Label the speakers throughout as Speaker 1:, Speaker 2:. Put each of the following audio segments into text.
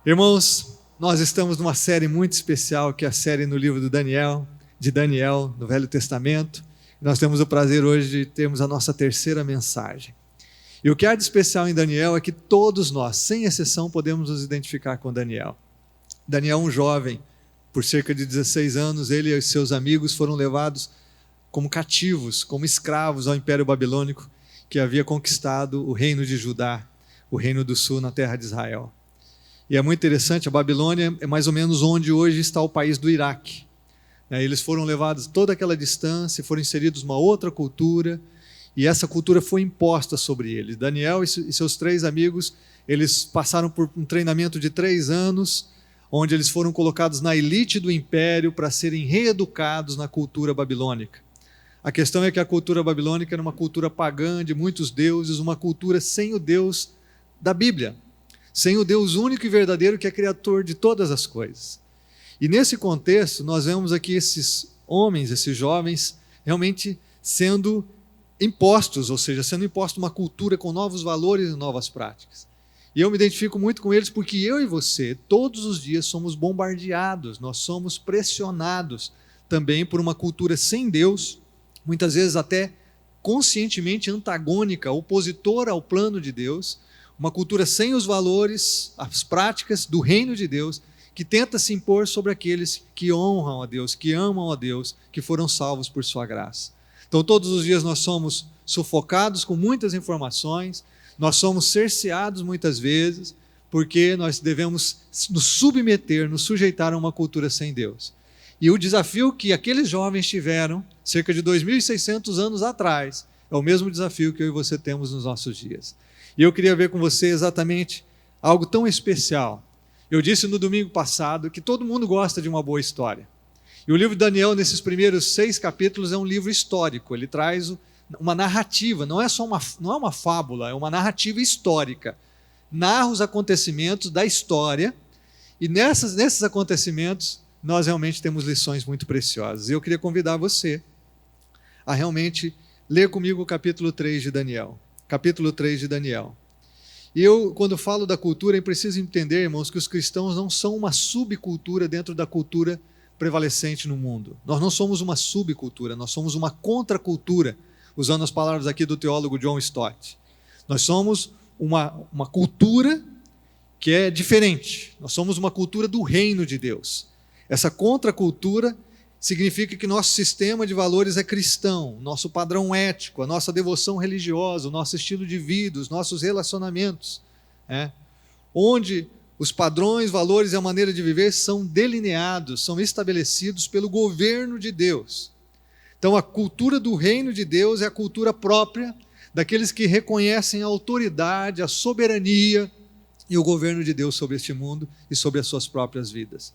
Speaker 1: Irmãos, nós estamos numa série muito especial, que é a série no livro de Daniel, no Velho Testamento. Nós temos o prazer hoje de termos a nossa terceira mensagem. E o que há de especial em Daniel é que todos nós, sem exceção, podemos nos identificar com Daniel. Daniel, um jovem, por cerca de 16 anos, ele e seus amigos foram levados como cativos, como escravos ao Império Babilônico, que havia conquistado o reino de Judá, o reino do sul na terra de Israel. E é muito interessante, a Babilônia é mais ou menos onde hoje está o país do Iraque. Eles foram levados toda aquela distância, foram inseridos numa outra cultura, e essa cultura foi imposta sobre eles. Daniel e seus 3 amigos, eles passaram por um treinamento de 3 anos, onde eles foram colocados na elite do império para serem reeducados na cultura babilônica. A questão é que a cultura babilônica era uma cultura pagã, de muitos deuses, uma cultura sem o Deus da Bíblia, sem o Deus único e verdadeiro que é criador de todas as coisas. E nesse contexto, nós vemos aqui esses homens, esses jovens, realmente sendo impostos, ou seja, sendo imposta uma cultura com novos valores e novas práticas. E eu me identifico muito com eles porque eu e você, todos os dias, somos bombardeados, nós somos pressionados também por uma cultura sem Deus, muitas vezes até conscientemente antagônica, opositora ao plano de Deus, uma cultura sem os valores, as práticas do reino de Deus, que tenta se impor sobre aqueles que honram a Deus, que amam a Deus, que foram salvos por sua graça. Então todos os dias nós somos sufocados com muitas informações, nós somos cerceados muitas vezes, porque nós devemos nos submeter, nos sujeitar a uma cultura sem Deus. E o desafio que aqueles jovens tiveram, cerca de 2.600 anos atrás, é o mesmo desafio que eu e você temos nos nossos dias. E eu queria ver com você exatamente algo tão especial. Eu disse no domingo passado que todo mundo gosta de uma boa história. E o livro de Daniel, nesses primeiros 6 capítulos, é um livro histórico. Ele traz uma narrativa, não é uma fábula, é uma narrativa histórica. Narra os acontecimentos da história, e nesses acontecimentos nós realmente temos lições muito preciosas. E eu queria convidar você a realmente ler comigo o capítulo 3 de Daniel. Capítulo 3 de Daniel. E eu, quando falo da cultura, eu preciso entender, irmãos, que os cristãos não são uma subcultura dentro da cultura prevalecente no mundo. Nós não somos uma subcultura, nós somos uma contracultura, usando as palavras aqui do teólogo John Stott. Nós somos uma cultura que é diferente. Nós somos uma cultura do reino de Deus. Essa contracultura significa que nosso sistema de valores é cristão, nosso padrão ético, a nossa devoção religiosa, o nosso estilo de vida, os nossos relacionamentos, onde os padrões, valores e a maneira de viver são delineados, são estabelecidos pelo governo de Deus. Então a cultura do reino de Deus é a cultura própria daqueles que reconhecem a autoridade, a soberania e o governo de Deus sobre este mundo e sobre as suas próprias vidas.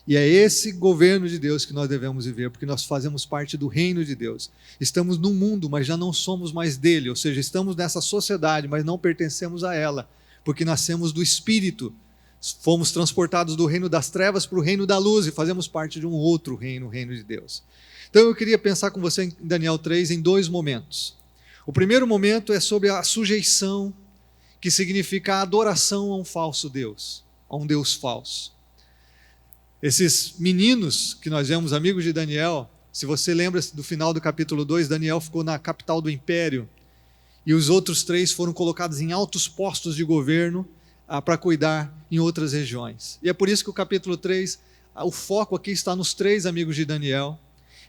Speaker 1: E é esse governo de Deus que nós devemos viver, porque nós fazemos parte do reino de Deus. Estamos no mundo, mas já não somos mais dele, ou seja, estamos nessa sociedade, mas não pertencemos a ela, porque nascemos do Espírito. Fomos transportados do reino das trevas para o reino da luz e fazemos parte de um outro reino, o reino de Deus. Então eu queria pensar com você em Daniel 3 em 2 momentos. O primeiro momento é sobre a sujeição, que significa a adoração a um falso Deus, a um Deus falso. Esses meninos que nós vemos, amigos de Daniel, se você lembra do final do capítulo 2, Daniel ficou na capital do império e os outros 3 foram colocados em altos postos de governo para cuidar em outras regiões. E é por isso que o capítulo 3, o foco aqui está nos 3 amigos de Daniel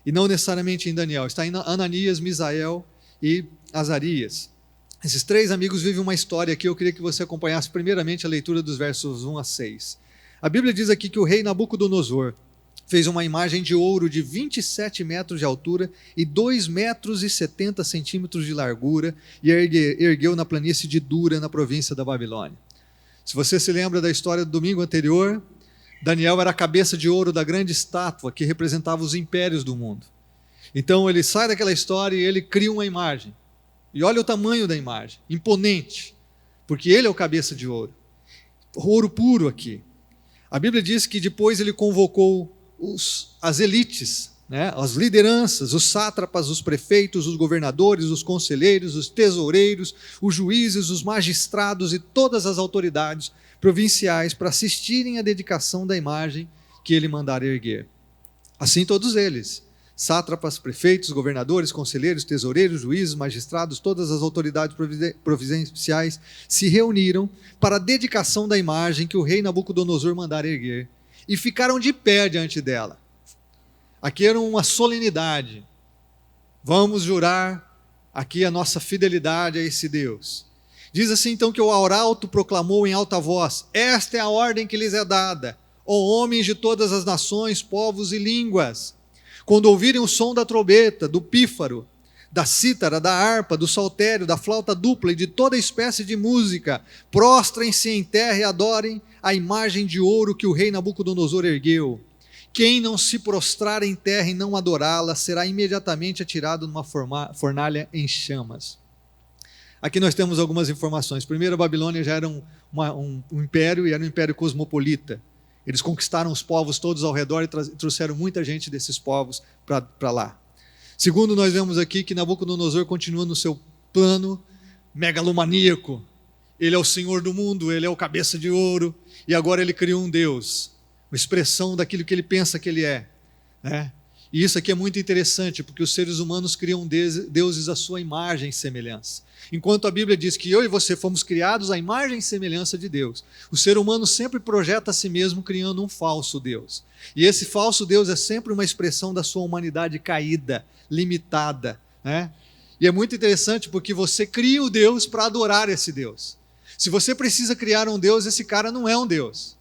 Speaker 1: e não necessariamente em Daniel, está em Ananias, Misael e Azarias. Esses 3 amigos vivem uma história aqui, eu queria que você acompanhasse primeiramente a leitura dos versos 1 a 6. A Bíblia diz aqui que o rei Nabucodonosor fez uma imagem de ouro de 27 metros de altura e 2 metros e 70 centímetros de largura e a ergueu na planície de Dura, na província da Babilônia. Se você se lembra da história do domingo anterior, Daniel era a cabeça de ouro da grande estátua que representava os impérios do mundo. Então ele sai daquela história e ele cria uma imagem. E olha o tamanho da imagem, imponente, porque ele é o cabeça de ouro. Ouro puro aqui. A Bíblia diz que depois ele convocou as elites né, as lideranças, os sátrapas, os prefeitos, os governadores, os conselheiros, os tesoureiros, os juízes, os magistrados e todas as autoridades provinciais para assistirem à dedicação da imagem que ele mandara erguer. Assim todos eles, sátrapas, prefeitos, governadores, conselheiros, tesoureiros, juízes, magistrados, todas as autoridades provinciais se reuniram para a dedicação da imagem que o rei Nabucodonosor mandara erguer e ficaram de pé diante dela. Aqui era uma solenidade. Vamos jurar aqui a nossa fidelidade a esse Deus. Diz assim então que o arauto proclamou em alta voz: esta é a ordem que lhes é dada, ó homens de todas as nações, povos e línguas. Quando ouvirem o som da trombeta, do pífaro, da cítara, da harpa, do saltério, da flauta dupla e de toda espécie de música, prostrem-se em terra e adorem a imagem de ouro que o rei Nabucodonosor ergueu. Quem não se prostrar em terra e não adorá-la, será imediatamente atirado numa fornalha em chamas. Aqui nós temos algumas informações. Primeiro, a Babilônia já era um império, e era um império cosmopolita. Eles conquistaram os povos todos ao redor e trouxeram muita gente desses povos para lá. Segundo, nós vemos aqui que Nabucodonosor continua no seu plano megalomaníaco. Ele é o Senhor do mundo, ele é o cabeça de ouro, e agora ele criou um Deus, uma expressão daquilo que ele pensa que ele é, né? E isso aqui é muito interessante, porque os seres humanos criam deuses à sua imagem e semelhança. Enquanto a Bíblia diz que eu e você fomos criados à imagem e semelhança de Deus, o ser humano sempre projeta a si mesmo criando um falso Deus. E esse falso Deus é sempre uma expressão da sua humanidade caída, limitada, né? E é muito interessante porque você cria o Deus para adorar esse Deus. Se você precisa criar um Deus, esse cara não é um Deus.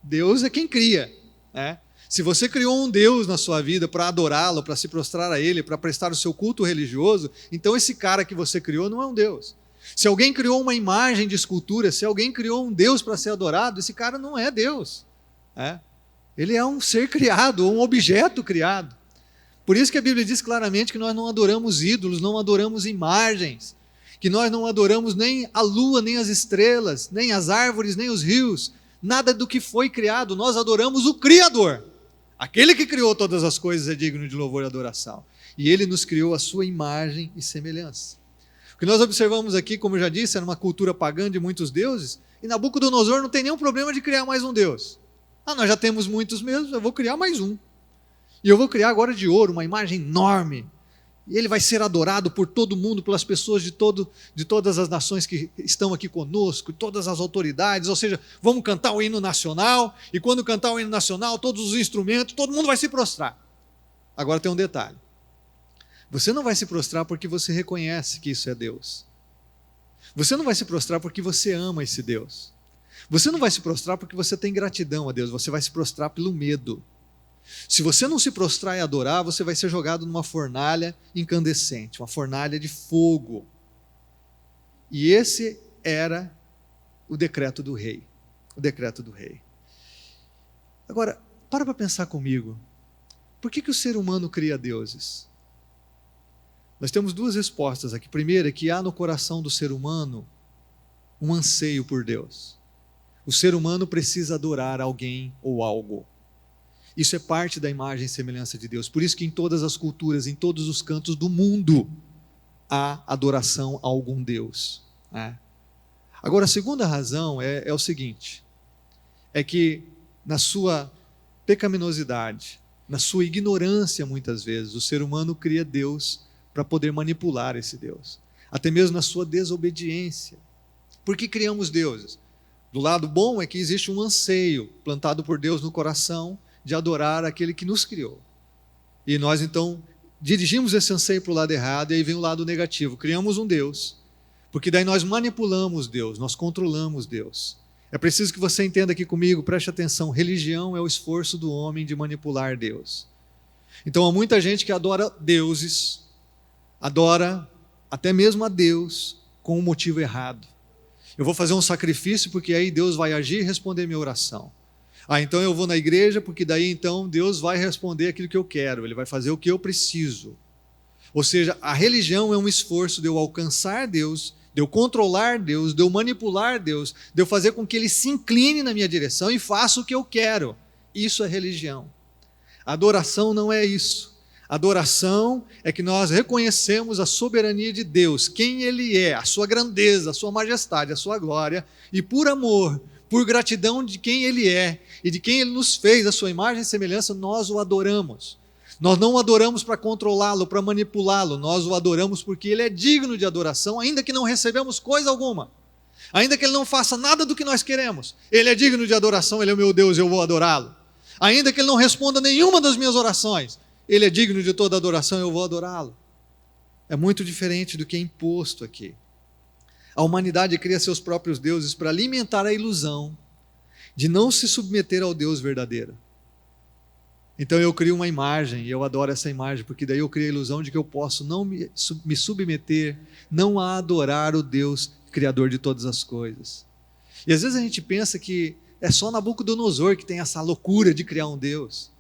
Speaker 1: Deus é quem cria, né? Se você criou um Deus na sua vida para adorá-lo, para se prostrar a ele, para prestar o seu culto religioso, então esse cara que você criou não é um Deus. Se alguém criou uma imagem de escultura, se alguém criou um Deus para ser adorado, esse cara não é Deus, né? Ele é um ser criado, ou um objeto criado. Por isso que a Bíblia diz claramente que nós não adoramos ídolos, não adoramos imagens, que nós não adoramos nem a lua, nem as estrelas, nem as árvores, nem os rios, nada do que foi criado, nós adoramos o Criador. Aquele que criou todas as coisas é digno de louvor e adoração. E ele nos criou a sua imagem e semelhança. O que nós observamos aqui, como eu já disse, era uma cultura pagã de muitos deuses, e Nabucodonosor não tem nenhum problema de criar mais um Deus. Nós já temos muitos mesmo, eu vou criar mais um. E eu vou criar agora de ouro, uma imagem enorme. E ele vai ser adorado por todo mundo, pelas pessoas de todas as nações que estão aqui conosco, todas as autoridades. Ou seja, vamos cantar o hino nacional, e quando cantar o hino nacional, todos os instrumentos, todo mundo vai se prostrar. Agora tem um detalhe. Você não vai se prostrar porque você reconhece que isso é Deus. Você não vai se prostrar porque você ama esse Deus. Você não vai se prostrar porque você tem gratidão a Deus, você vai se prostrar pelo medo. Se você não se prostrar e adorar, você vai ser jogado numa fornalha incandescente, uma fornalha de fogo. E esse era o decreto do rei. O decreto do rei. Agora, para pensar comigo. Por que o ser humano cria deuses? Nós temos duas respostas aqui. Primeiro é que há no coração do ser humano um anseio por Deus. O ser humano precisa adorar alguém ou algo. Isso é parte da imagem e semelhança de Deus. Por isso que em todas as culturas, em todos os cantos do mundo, há adoração a algum Deus, né? Agora, a segunda razão é o seguinte, é que na sua pecaminosidade, na sua ignorância muitas vezes, o ser humano cria Deus para poder manipular esse Deus. Até mesmo na sua desobediência. Por que criamos deuses? Do lado bom é que existe um anseio plantado por Deus no coração, de adorar aquele que nos criou. E nós então dirigimos esse anseio para o lado errado, e aí vem o lado negativo. Criamos um Deus, porque daí nós manipulamos Deus, nós controlamos Deus. É preciso que você entenda aqui comigo, preste atenção, religião é o esforço do homem de manipular Deus. Então há muita gente que adora deuses, adora até mesmo a Deus com um motivo errado. Eu vou fazer um sacrifício porque aí Deus vai agir e responder minha oração. Então eu vou na igreja porque daí então Deus vai responder aquilo que eu quero, Ele vai fazer o que eu preciso. Ou seja, a religião é um esforço de eu alcançar Deus, de eu controlar Deus, de eu manipular Deus, de eu fazer com que Ele se incline na minha direção e faça o que eu quero. Isso é religião. Adoração não é isso. Adoração é que nós reconhecemos a soberania de Deus, quem Ele é, a sua grandeza, a sua majestade, a sua glória, e por amor, por gratidão de quem Ele é e de quem Ele nos fez, a sua imagem e semelhança, nós o adoramos. Nós não o adoramos para controlá-lo, para manipulá-lo, nós o adoramos porque Ele é digno de adoração, ainda que não recebemos coisa alguma, ainda que Ele não faça nada do que nós queremos. Ele é digno de adoração, Ele é o meu Deus, eu vou adorá-lo. Ainda que Ele não responda nenhuma das minhas orações, Ele é digno de toda adoração, eu vou adorá-lo. É muito diferente do que é imposto aqui. A humanidade cria seus próprios deuses para alimentar a ilusão de não se submeter ao Deus verdadeiro. Então eu crio uma imagem, e eu adoro essa imagem, porque daí eu crio a ilusão de que eu posso não me submeter, não a adorar o Deus Criador de todas as coisas. E às vezes a gente pensa que é só Nabucodonosor que tem essa loucura de criar um Deus.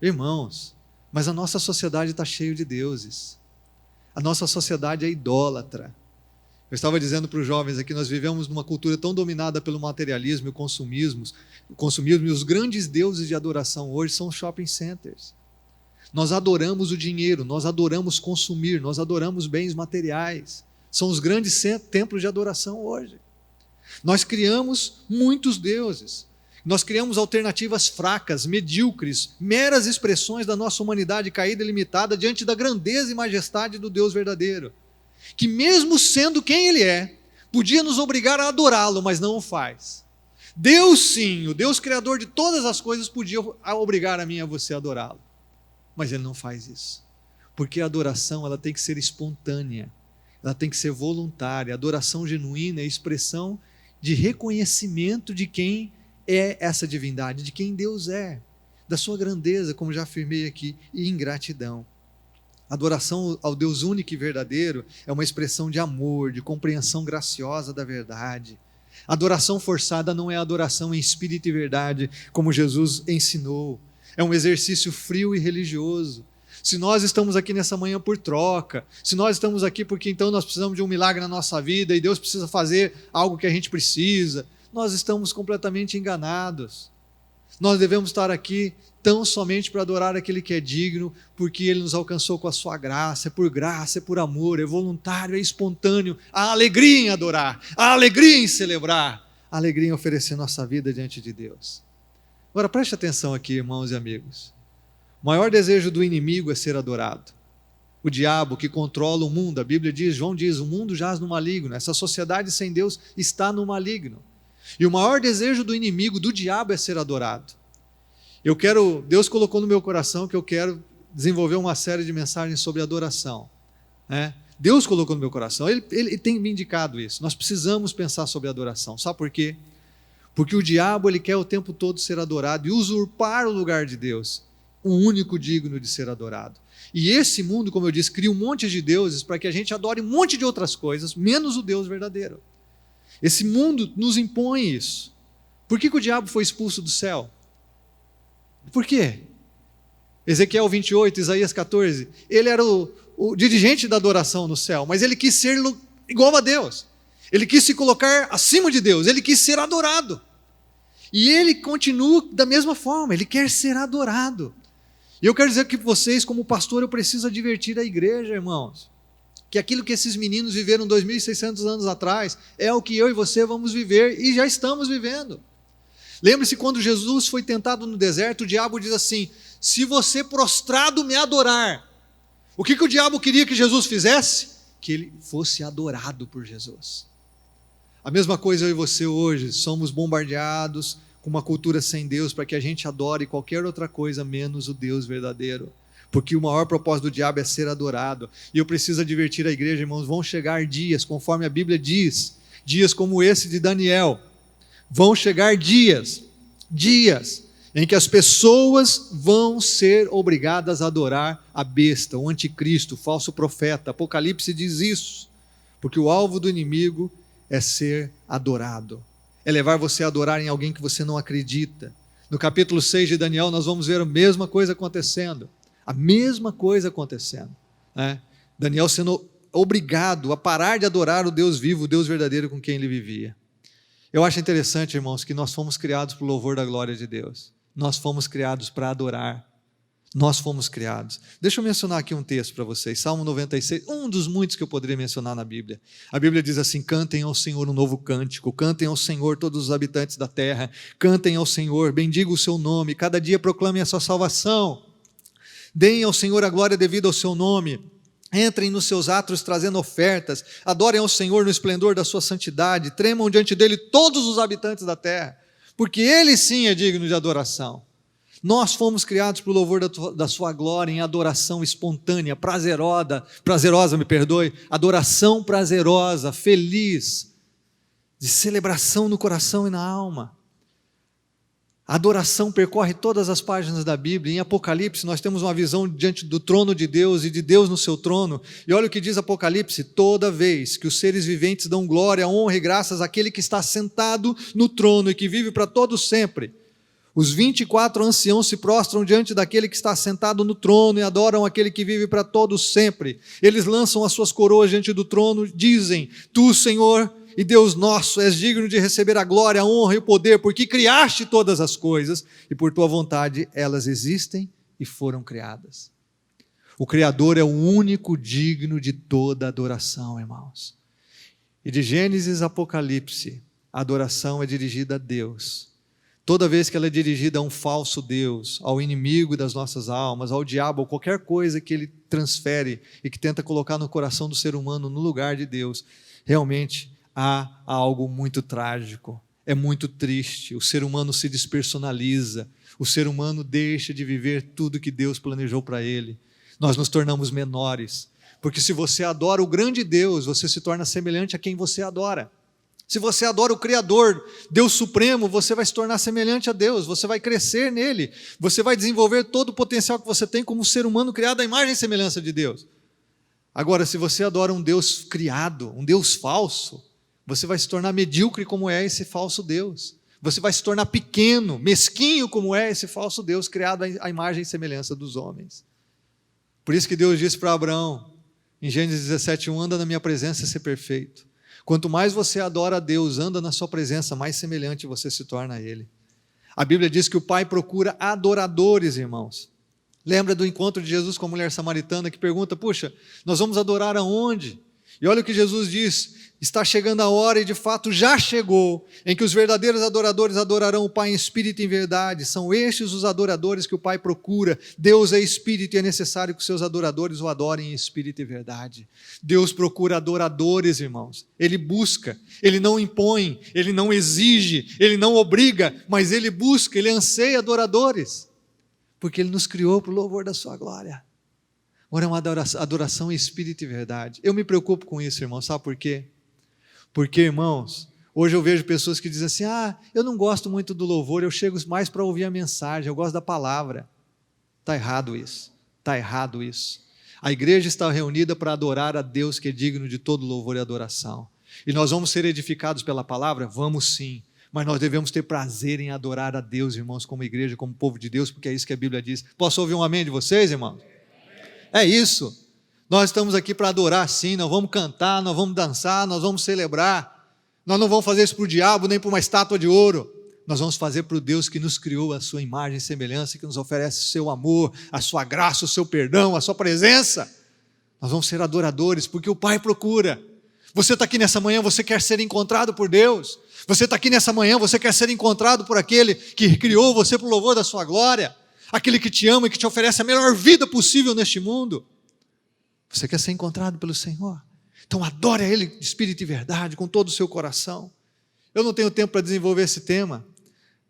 Speaker 1: Irmãos, mas a nossa sociedade está cheia de deuses. A nossa sociedade é idólatra. Eu estava dizendo para os jovens aqui, nós vivemos numa cultura tão dominada pelo materialismo e o consumismo, e os grandes deuses de adoração hoje são os shopping centers. Nós adoramos o dinheiro, nós adoramos consumir, nós adoramos bens materiais. São os grandes templos de adoração hoje. Nós criamos muitos deuses. Nós criamos alternativas fracas, medíocres, meras expressões da nossa humanidade caída e limitada diante da grandeza e majestade do Deus verdadeiro, que mesmo sendo quem Ele é, podia nos obrigar a adorá-lo, mas não o faz. Deus sim, o Deus Criador de todas as coisas, podia obrigar a mim e a você a adorá-lo, mas Ele não faz isso, porque a adoração ela tem que ser espontânea, ela tem que ser voluntária. A adoração genuína é a expressão de reconhecimento de quem é essa divindade, de quem Deus é, da sua grandeza, como já afirmei aqui, e ingratidão. Adoração ao Deus único e verdadeiro é uma expressão de amor, de compreensão graciosa da verdade. Adoração forçada não é adoração em espírito e verdade, como Jesus ensinou. É um exercício frio e religioso. Se nós estamos aqui nessa manhã por troca, se nós estamos aqui porque então nós precisamos de um milagre na nossa vida e Deus precisa fazer algo que a gente precisa, nós estamos completamente enganados. Nós devemos estar aqui tão somente para adorar aquele que é digno, porque Ele nos alcançou com a sua graça, é por amor, é voluntário, é espontâneo. Há alegria em adorar, há alegria em celebrar, há alegria em oferecer nossa vida diante de Deus. Agora preste atenção aqui, irmãos e amigos. O maior desejo do inimigo é ser adorado. O diabo que controla o mundo, a Bíblia diz, João diz, o mundo jaz no maligno, essa sociedade sem Deus está no maligno. E o maior desejo do inimigo, do diabo, é ser adorado. Deus colocou no meu coração que eu quero desenvolver uma série de mensagens sobre adoração. Deus colocou no meu coração, Ele tem me indicado isso. Nós precisamos pensar sobre adoração. Sabe por quê? Porque o diabo ele quer o tempo todo ser adorado e usurpar o lugar de Deus, o único digno de ser adorado. E esse mundo, como eu disse, cria um monte de deuses para que a gente adore um monte de outras coisas, menos o Deus verdadeiro. Esse mundo nos impõe isso. Por que o diabo foi expulso do céu? Por quê? Ezequiel 28, Isaías 14, ele era o dirigente da adoração no céu, mas ele quis ser igual a Deus. Ele quis se colocar acima de Deus, ele quis ser adorado. E ele continua da mesma forma, ele quer ser adorado. E eu quero dizer que vocês, como pastor, eu preciso advertir a igreja, irmãos, que aquilo que esses meninos viveram 2.600 anos atrás é o que eu e você vamos viver e já estamos vivendo. Lembre-se quando Jesus foi tentado no deserto, o diabo diz assim, se você prostrado me adorar, o que o diabo queria que Jesus fizesse? Que ele fosse adorado por Jesus. A mesma coisa eu e você hoje, somos bombardeados com uma cultura sem Deus para que a gente adore qualquer outra coisa menos o Deus verdadeiro. Porque o maior propósito do diabo é ser adorado. E eu preciso advertir a igreja, irmãos, vão chegar dias, conforme a Bíblia diz, dias como esse de Daniel, vão chegar dias em que as pessoas vão ser obrigadas a adorar a besta, o anticristo, o falso profeta. Apocalipse diz isso, porque o alvo do inimigo é ser adorado, é levar você a adorar em alguém que você não acredita. No capítulo 6 de Daniel nós vamos ver a mesma coisa acontecendo. Daniel sendo obrigado a parar de adorar o Deus vivo, o Deus verdadeiro com quem ele vivia. Eu acho interessante, irmãos, que nós fomos criados para o louvor da glória de Deus. Nós fomos criados para adorar. Nós fomos criados. Deixa eu mencionar aqui um texto para vocês, Salmo 96, um dos muitos que eu poderia mencionar na Bíblia. A Bíblia diz assim: cantem ao Senhor um novo cântico, cantem ao Senhor todos os habitantes da terra, cantem ao Senhor, bendiga o seu nome, cada dia proclamem a sua salvação, deem ao Senhor a glória devida ao seu nome, entrem nos seus átrios trazendo ofertas, adorem ao Senhor no esplendor da sua santidade, tremam diante dele todos os habitantes da terra, porque ele sim é digno de adoração. Nós fomos criados para o louvor da sua glória, em adoração espontânea, prazerosa, adoração prazerosa, feliz, de celebração no coração e na alma. A adoração percorre todas as páginas da Bíblia. Em Apocalipse nós temos uma visão diante do trono de Deus e de Deus no seu trono. E olha o que diz Apocalipse: toda vez que os seres viventes dão glória, honra e graças àquele que está sentado no trono e que vive para todos sempre, os 24 anciãos se prostram diante daquele que está sentado no trono e adoram aquele que vive para todos sempre. Eles lançam as suas coroas diante do trono, dizem: Tu, Senhor e Deus nosso, és digno de receber a glória, a honra e o poder, porque criaste todas as coisas e por tua vontade elas existem e foram criadas. O Criador é o único digno de toda adoração, irmãos. E de Gênesis a Apocalipse, a adoração é dirigida a Deus. Toda vez que ela é dirigida a um falso Deus, ao inimigo das nossas almas, ao diabo, ou qualquer coisa que ele transfere e que tenta colocar no coração do ser humano no lugar de Deus, realmente há algo muito trágico, é muito triste. O ser humano se despersonaliza, o ser humano deixa de viver tudo que Deus planejou para ele. Nós nos tornamos menores, porque se você adora o grande Deus, você se torna semelhante a quem você adora. Se você adora o Criador, Deus Supremo, você vai se tornar semelhante a Deus, você vai crescer nele, você vai desenvolver todo o potencial que você tem como ser humano criado à imagem e semelhança de Deus. Agora, se você adora um Deus criado, um Deus falso, você vai se tornar medíocre como é esse falso Deus. Você vai se tornar pequeno, mesquinho como é esse falso Deus criado à imagem e semelhança dos homens. Por isso que Deus disse para Abraão, em Gênesis 17:1, anda na minha presença e ser perfeito. Quanto mais você adora a Deus, anda na sua presença, mais semelhante você se torna a Ele. A Bíblia diz que o Pai procura adoradores, irmãos. Lembra do encontro de Jesus com a mulher samaritana que pergunta: puxa, nós vamos adorar aonde? E olha o que Jesus diz: está chegando a hora, e de fato já chegou, em que os verdadeiros adoradores adorarão o Pai em espírito e em verdade. São estes os adoradores que o Pai procura. Deus é espírito e é necessário que os seus adoradores o adorem em espírito e verdade. Deus procura adoradores, irmãos. Ele busca, Ele não impõe, Ele não exige, Ele não obriga, mas Ele busca, Ele anseia adoradores, porque Ele nos criou para o louvor da sua glória. Ora, é uma adoração em espírito e verdade. Eu me preocupo com isso, irmão, sabe por quê? Porque, irmãos, hoje eu vejo pessoas que dizem assim: eu não gosto muito do louvor, eu chego mais para ouvir a mensagem, eu gosto da palavra. Está errado isso, está errado isso. A igreja está reunida para adorar a Deus que é digno de todo louvor e adoração. E nós vamos ser edificados pela palavra? Vamos sim. Mas nós devemos ter prazer em adorar a Deus, irmãos, como igreja, como povo de Deus, porque é isso que a Bíblia diz. Posso ouvir um amém de vocês, irmãos? É isso, nós estamos aqui para adorar sim, nós vamos cantar, nós vamos dançar, nós vamos celebrar, nós não vamos fazer isso para o diabo, nem para uma estátua de ouro, nós vamos fazer para o Deus que nos criou a sua imagem e semelhança, que nos oferece o seu amor, a sua graça, o seu perdão, a sua presença. Nós vamos ser adoradores, porque o Pai procura. Você está aqui nessa manhã, você quer ser encontrado por Deus, você está aqui nessa manhã, você quer ser encontrado por aquele que criou você para o louvor da sua glória, aquele que te ama e que te oferece a melhor vida possível neste mundo. Você quer ser encontrado pelo Senhor? Então adore a Ele de espírito e verdade, com todo o seu coração. Eu não tenho tempo para desenvolver esse tema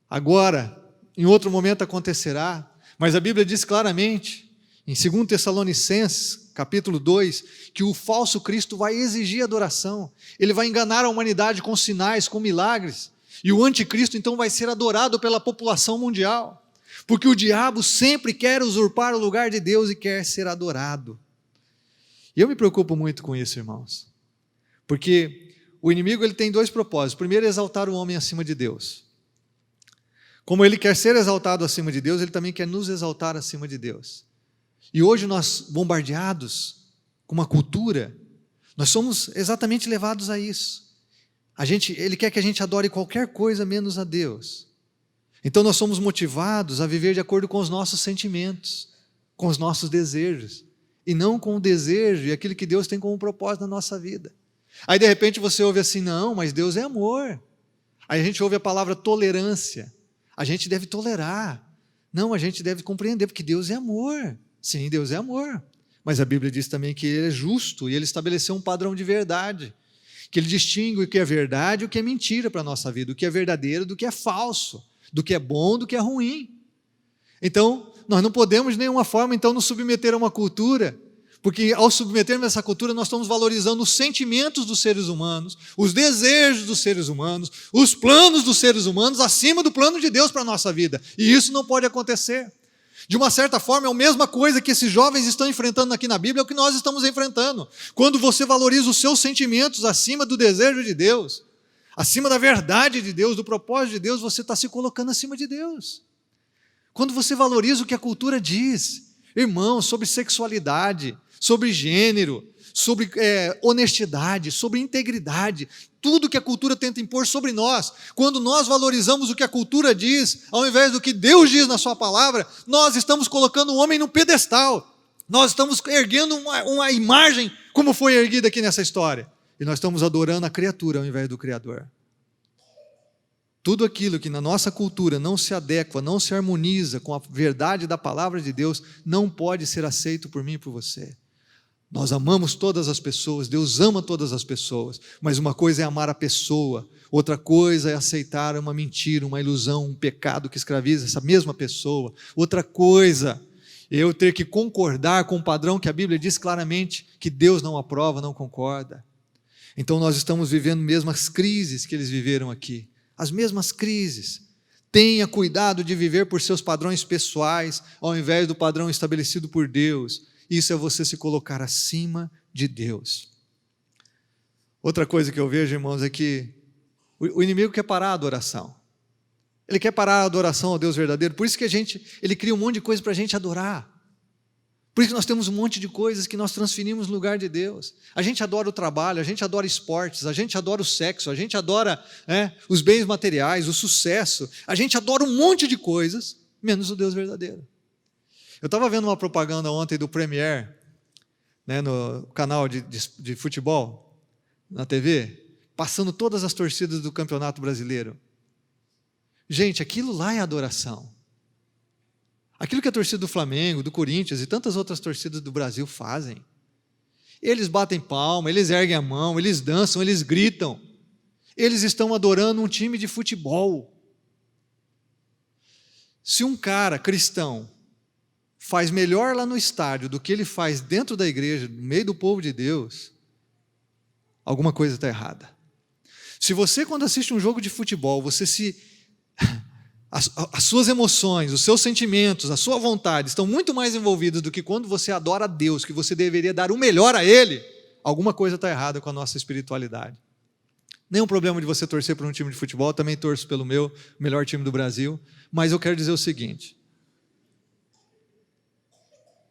Speaker 1: agora, em outro momento acontecerá, mas a Bíblia diz claramente, em 2 Tessalonicenses, capítulo 2, que o falso Cristo vai exigir adoração, ele vai enganar a humanidade com sinais, com milagres, e o anticristo então vai ser adorado pela população mundial. Porque o diabo sempre quer usurpar o lugar de Deus e quer ser adorado. E eu me preocupo muito com isso, irmãos. Porque o inimigo ele tem dois propósitos. Primeiro, exaltar o homem acima de Deus. Como ele quer ser exaltado acima de Deus, ele também quer nos exaltar acima de Deus. E hoje nós, bombardeados com uma cultura, nós somos exatamente levados a isso. Ele quer que a gente adore qualquer coisa menos a Deus. Então nós somos motivados a viver de acordo com os nossos sentimentos. com os nossos desejos, e não com o desejo e aquilo que Deus tem como propósito na nossa vida. Aí de repente você ouve assim, não, mas Deus é amor. Aí a gente ouve a palavra tolerância, a gente deve tolerar. Não, a gente deve compreender, porque Deus é amor. Sim, Deus é amor. Mas a Bíblia diz também que Ele é justo e Ele estabeleceu um padrão de verdade, que Ele distingue o que é verdade e o que é mentira para a nossa vida, o que é verdadeiro do que é falso, do que é bom do que é ruim. Então, nós não podemos de nenhuma forma então nos submeter a uma cultura, porque ao submetermos a essa cultura nós estamos valorizando os sentimentos dos seres humanos, os desejos dos seres humanos, os planos dos seres humanos acima do plano de Deus para a nossa vida, e isso não pode acontecer. De uma certa forma é a mesma coisa que esses jovens estão enfrentando aqui na Bíblia, é o que nós estamos enfrentando. Quando você valoriza os seus sentimentos acima do desejo de Deus, acima da verdade de Deus, do propósito de Deus, você está se colocando acima de Deus. Quando você valoriza o que a cultura diz, irmãos, sobre sexualidade, sobre gênero, sobre honestidade, sobre integridade, tudo que a cultura tenta impor sobre nós, quando nós valorizamos o que a cultura diz, ao invés do que Deus diz na sua palavra, nós estamos colocando o homem no pedestal, nós estamos erguendo uma imagem como foi erguida aqui nessa história, e nós estamos adorando a criatura ao invés do Criador. Tudo aquilo que na nossa cultura não se adequa, não se harmoniza com a verdade da palavra de Deus, não pode ser aceito por mim e por você. Nós amamos todas as pessoas, Deus ama todas as pessoas, mas uma coisa é amar a pessoa, outra coisa é aceitar uma mentira, uma ilusão, um pecado que escraviza essa mesma pessoa. Outra coisa é eu ter que concordar com um padrão que a Bíblia diz claramente que Deus não aprova, não concorda. Então nós estamos vivendo mesmo as crises que eles viveram aqui, as mesmas crises. Tenha cuidado de viver por seus padrões pessoais, ao invés do padrão estabelecido por Deus. Isso é você se colocar acima de Deus. Outra coisa que eu vejo, irmãos, é que o inimigo quer parar a adoração. Ele quer parar a adoração ao Deus verdadeiro. Por isso que ele cria um monte de coisa para a gente adorar. Por isso que nós temos um monte de coisas que nós transferimos no lugar de Deus. A gente adora o trabalho, a gente adora esportes, a gente adora o sexo, a gente adora os bens materiais, o sucesso. A gente adora um monte de coisas, menos o Deus verdadeiro. Eu estava vendo uma propaganda ontem do Premier, no canal de futebol, na TV, passando todas as torcidas do Campeonato Brasileiro. Gente, aquilo lá é adoração. Aquilo que a torcida do Flamengo, do Corinthians e tantas outras torcidas do Brasil fazem. Eles batem palma, eles erguem a mão, eles dançam, eles gritam. Eles estão adorando um time de futebol. Se um cara cristão faz melhor lá no estádio do que ele faz dentro da igreja, no meio do povo de Deus, alguma coisa está errada. Se você, quando assiste um jogo de futebol, as suas emoções, os seus sentimentos, a sua vontade estão muito mais envolvidos do que quando você adora a Deus, que você deveria dar o melhor a Ele, alguma coisa está errada com a nossa espiritualidade. Nenhum problema de você torcer por um time de futebol, também torço pelo melhor time do Brasil, mas eu quero dizer o seguinte,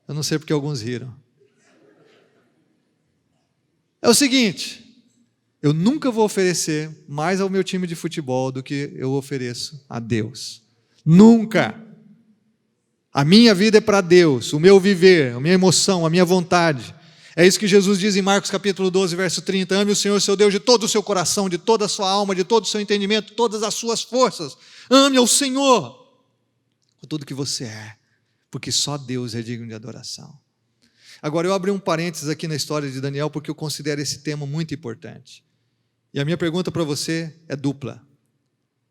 Speaker 1: eu não sei porque alguns riram. É o seguinte, eu nunca vou oferecer mais ao meu time de futebol do que eu ofereço a Deus. Nunca. A minha vida é para Deus, o meu viver, a minha emoção, a minha vontade. É isso que Jesus diz em Marcos capítulo 12, verso 30. Ame o Senhor, seu Deus, de todo o seu coração, de toda a sua alma, de todo o seu entendimento, todas as suas forças. Ame ao Senhor com tudo que você é, porque só Deus é digno de adoração. Agora, eu abri um parênteses aqui na história de Daniel, porque eu considero esse tema muito importante. E a minha pergunta para você é dupla.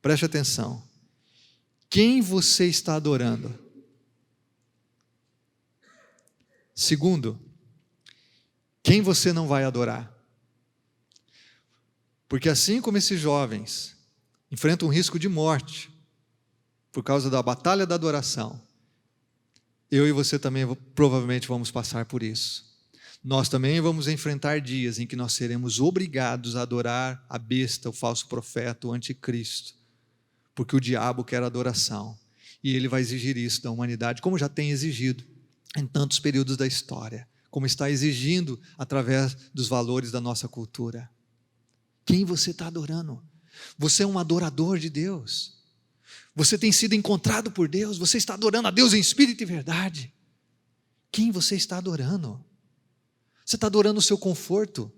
Speaker 1: Preste atenção. Quem você está adorando? Segundo, quem você não vai adorar? Porque assim como esses jovens enfrentam um risco de morte por causa da batalha da adoração, eu e você também provavelmente vamos passar por isso. Nós também vamos enfrentar dias em que nós seremos obrigados a adorar a besta, o falso profeta, o anticristo, porque o diabo quer adoração, e ele vai exigir isso da humanidade, como já tem exigido em tantos períodos da história, como está exigindo através dos valores da nossa cultura. Quem você está adorando? Você é um adorador de Deus? Você tem sido encontrado por Deus? Você está adorando a Deus em espírito e verdade? Quem você está adorando? Você está adorando o seu conforto?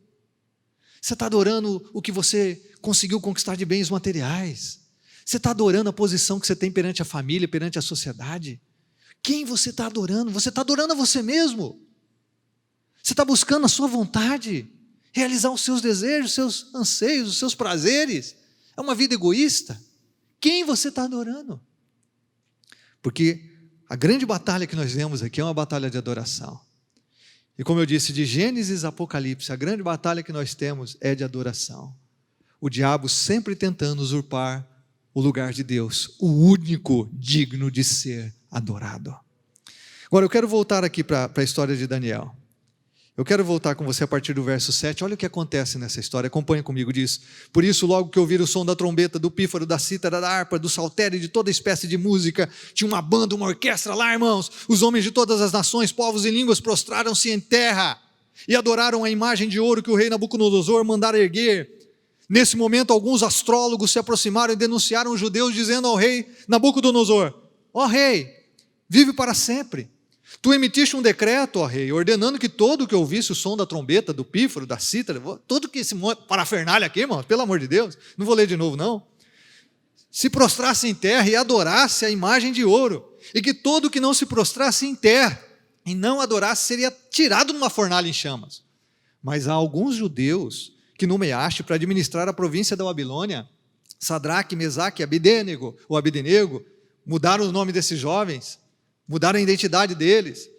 Speaker 1: Você está adorando o que você conseguiu conquistar de bens materiais? Você está adorando a posição que você tem perante a família, perante a sociedade? Quem você está adorando? Você está adorando a você mesmo? Você está buscando a sua vontade, realizar os seus desejos, os seus anseios, os seus prazeres? É uma vida egoísta? Quem você está adorando? Porque a grande batalha que nós vemos aqui é uma batalha de adoração. E como eu disse, de Gênesis a Apocalipse, a grande batalha que nós temos é de adoração. O diabo sempre tentando usurpar o lugar de Deus, o único digno de ser adorado. Agora eu quero voltar aqui para a história de Daniel. Eu quero voltar com você a partir do verso 7. Olha o que acontece nessa história, acompanhe comigo, diz: por isso, logo que ouvir o som da trombeta, do pífaro, da cítara, da harpa, do saltério e de toda espécie de música, tinha uma banda, uma orquestra lá, irmãos. Os homens de todas as nações, povos e línguas prostraram-se em terra e adoraram a imagem de ouro que o rei Nabucodonosor mandara erguer. Nesse momento, alguns astrólogos se aproximaram e denunciaram os judeus, dizendo ao rei Nabucodonosor: ó rei, vive para sempre. Tu emitiste um decreto, ó rei, ordenando que todo que ouvisse o som da trombeta, do pífaro, da cítara, todo que esse parafernália aqui, irmãos, pelo amor de Deus, não vou ler de novo não, se prostrasse em terra e adorasse a imagem de ouro, e que todo que não se prostrasse em terra e não adorasse seria tirado numa fornalha em chamas. Mas há alguns judeus que nomeaste para administrar a província da Babilônia, Sadraque, Mesaque, Abednego, mudaram o nome desses jovens, mudaram a identidade deles,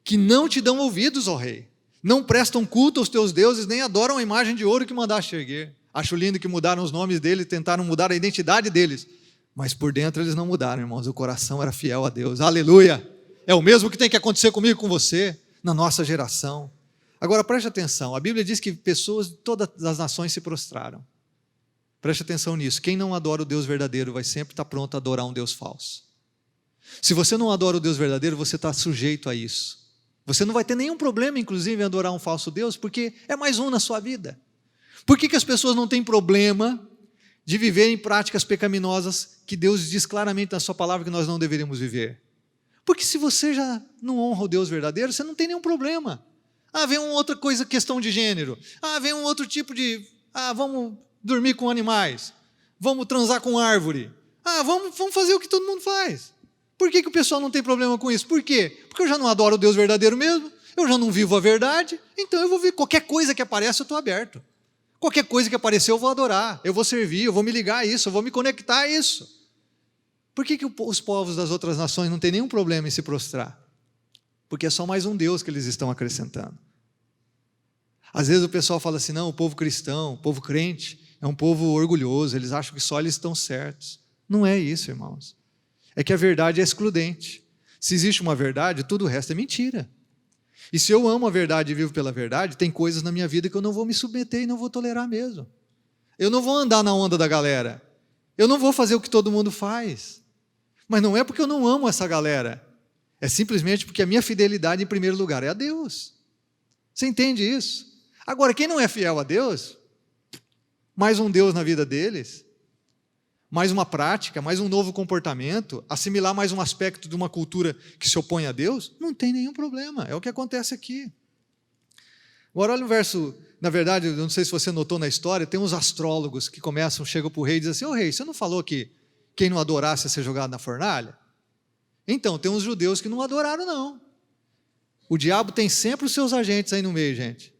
Speaker 1: que não te dão ouvidos, ó rei, não prestam culto aos teus deuses, nem adoram a imagem de ouro que mandaste erguer. Acho lindo que mudaram os nomes deles, tentaram mudar a identidade deles, mas por dentro eles não mudaram, irmãos, o coração era fiel a Deus, aleluia. É o mesmo que tem que acontecer comigo e com você, na nossa geração. Agora preste atenção, a Bíblia diz que pessoas de todas as nações se prostraram. Preste atenção nisso, quem não adora o Deus verdadeiro vai sempre estar pronto a adorar um Deus falso. Se você não adora o Deus verdadeiro, você está sujeito a isso. Você não vai ter nenhum problema, inclusive, em adorar um falso Deus, porque é mais um na sua vida. Por que as pessoas não têm problema de viver em práticas pecaminosas que Deus diz claramente na sua palavra que nós não deveríamos viver? Porque se você já não honra o Deus verdadeiro, você não tem nenhum problema. Vem uma outra coisa, questão de gênero. Vem um outro tipo de... vamos dormir com animais. Vamos transar com árvore. Vamos fazer o que todo mundo faz. Por que o pessoal não tem problema com isso? Por quê? Porque eu já não adoro o Deus verdadeiro mesmo, eu já não vivo a verdade, então eu vou ver qualquer coisa que apareça, eu estou aberto. Qualquer coisa que aparecer, eu vou adorar, eu vou servir, eu vou me ligar a isso, eu vou me conectar a isso. Por que os povos das outras nações não têm nenhum problema em se prostrar? Porque é só mais um Deus que eles estão acrescentando. Às vezes o pessoal fala assim, não, o povo cristão, o povo crente, é um povo orgulhoso, eles acham que só eles estão certos. Não é isso, irmãos. É que a verdade é excludente. Se existe uma verdade, tudo o resto é mentira. E se eu amo a verdade e vivo pela verdade, tem coisas na minha vida que eu não vou me submeter e não vou tolerar mesmo. Eu não vou andar na onda da galera. Eu não vou fazer o que todo mundo faz. Mas não é porque eu não amo essa galera. É simplesmente porque a minha fidelidade, em primeiro lugar, é a Deus. Você entende isso? Agora, quem não é fiel a Deus, mais um Deus na vida deles, mais uma prática, mais um novo comportamento, assimilar mais um aspecto de uma cultura que se opõe a Deus, não tem nenhum problema, é o que acontece aqui. Agora olha o verso, na verdade, eu não sei se você notou na história, tem uns astrólogos que chegam para o rei e dizem assim, ô rei, você não falou que quem não adorasse ia ser jogado na fornalha? Então, tem uns judeus que não adoraram não. O diabo tem sempre os seus agentes aí no meio, gente,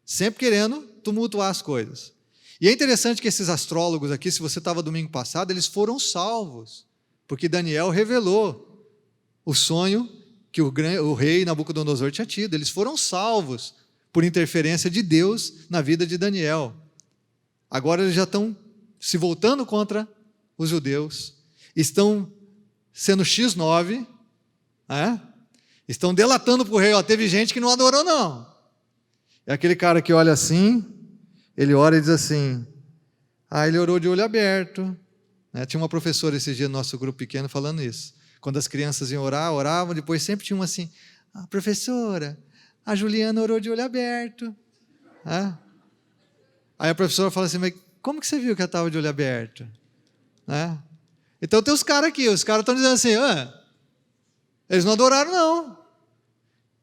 Speaker 1: sempre querendo tumultuar as coisas. E é interessante que esses astrólogos aqui, se você estava domingo passado, eles foram salvos, porque Daniel revelou o sonho que o rei Nabucodonosor tinha tido. Eles foram salvos por interferência de Deus na vida de Daniel. Agora eles já estão se voltando contra os judeus, estão sendo X9, estão delatando para o rei, teve gente que não adorou não. É aquele cara que olha assim, ele ora e diz assim, ele orou de olho aberto. Tinha uma professora esse dia no nosso grupo pequeno falando isso. Quando as crianças iam orar, oravam, depois sempre tinha uma assim, professora, a Juliana orou de olho aberto. Aí a professora fala assim, mas como que você viu que ela estava de olho aberto? Então tem os caras aqui, os caras estão dizendo assim, eles não adoraram não.